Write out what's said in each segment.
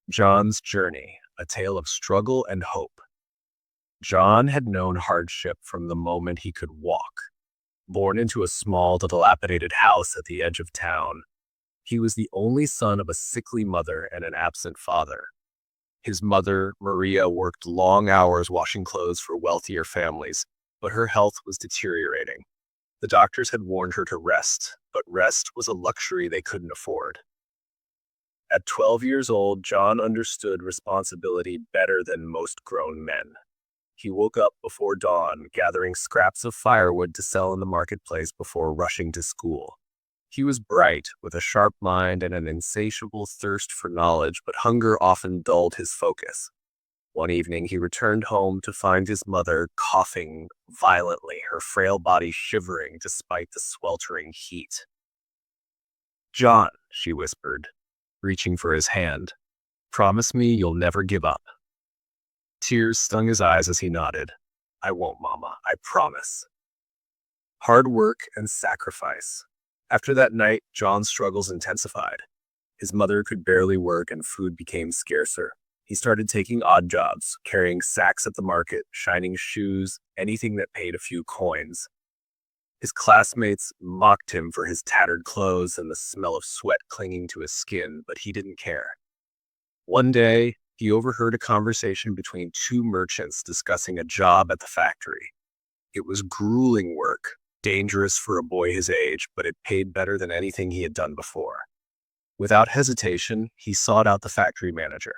John's Journey, a tale of struggle and hope. John had known hardship from the moment he could walk. Born into a small, dilapidated house at the edge of town, he was the only son of a sickly mother and an absent father. His mother, Maria, worked long hours washing clothes for wealthier families, but her health was deteriorating. The doctors had warned her to rest, but rest was a luxury they couldn't afford. At 12 years old, John understood responsibility better than most grown men. He woke up before dawn, gathering scraps of firewood to sell in the marketplace before rushing to school. He was bright, with a sharp mind and an insatiable thirst for knowledge, but hunger often dulled his focus. One evening, he returned home to find his mother coughing violently, her frail body shivering despite the sweltering heat. "John," she whispered, reaching for his hand, "promise me you'll never give up." Tears stung his eyes as he nodded. "I won't, Mama, I promise." Hard work and sacrifice. After that night, John's struggles intensified. His mother could barely work and food became scarcer. He started taking odd jobs, carrying sacks at the market, shining shoes, anything that paid a few coins. His classmates mocked him for his tattered clothes and the smell of sweat clinging to his skin, but he didn't care. One day, he overheard a conversation between two merchants discussing a job at the factory. It was grueling work, dangerous for a boy his age, but it paid better than anything he had done before. Without hesitation, he sought out the factory manager.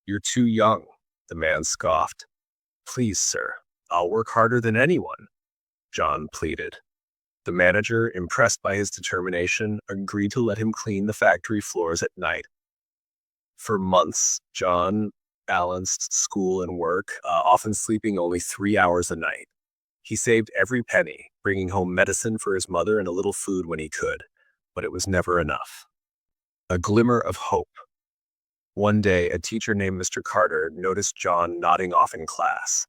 "You're too young," the man scoffed. "Please, sir, I'll work harder than anyone," John pleaded. The manager, impressed by his determination, agreed to let him clean the factory floors at night. For months, John balanced school and work, often sleeping only 3 hours a night. He saved every penny, bringing home medicine for his mother and a little food when he could, but it was never enough. A glimmer of hope. One day, a teacher named Mr. Carter noticed John nodding off in class.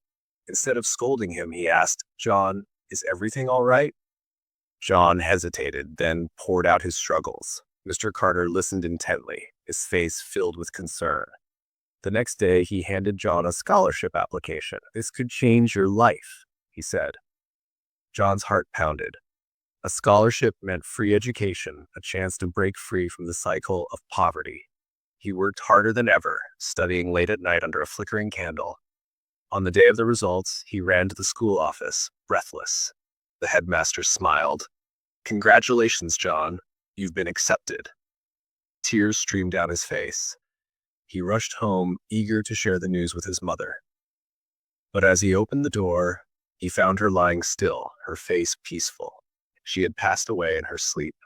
Instead of scolding him, he asked, "John, is everything all right?" John hesitated, then poured out his struggles. Mr. Carter listened intently, his face filled with concern. The next day, he handed John a scholarship application. "This could change your life," he said. John's heart pounded. A scholarship meant free education, a chance to break free from the cycle of poverty. He worked harder than ever, studying late at night under a flickering candle. On the day of the results, he ran to the school office, breathless. The headmaster smiled. "Congratulations, John. You've been accepted." Tears streamed down his face. He rushed home, eager to share the news with his mother. But as he opened the door, he found her lying still, her face peaceful. She had passed away in her sleep.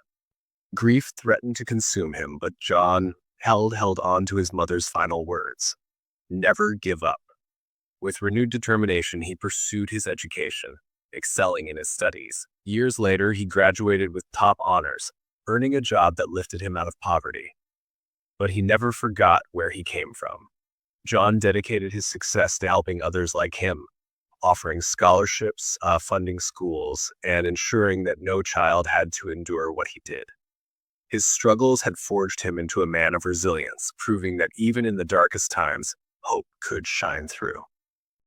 Grief threatened to consume him, but John held on to his mother's final words. Never give up. With renewed determination, he pursued his education, excelling in his studies. Years later, he graduated with top honors, earning a job that lifted him out of poverty. But he never forgot where he came from. John dedicated his success to helping others like him, offering scholarships, funding schools, and ensuring that no child had to endure what he did. His struggles had forged him into a man of resilience, proving that even in the darkest times, hope could shine through.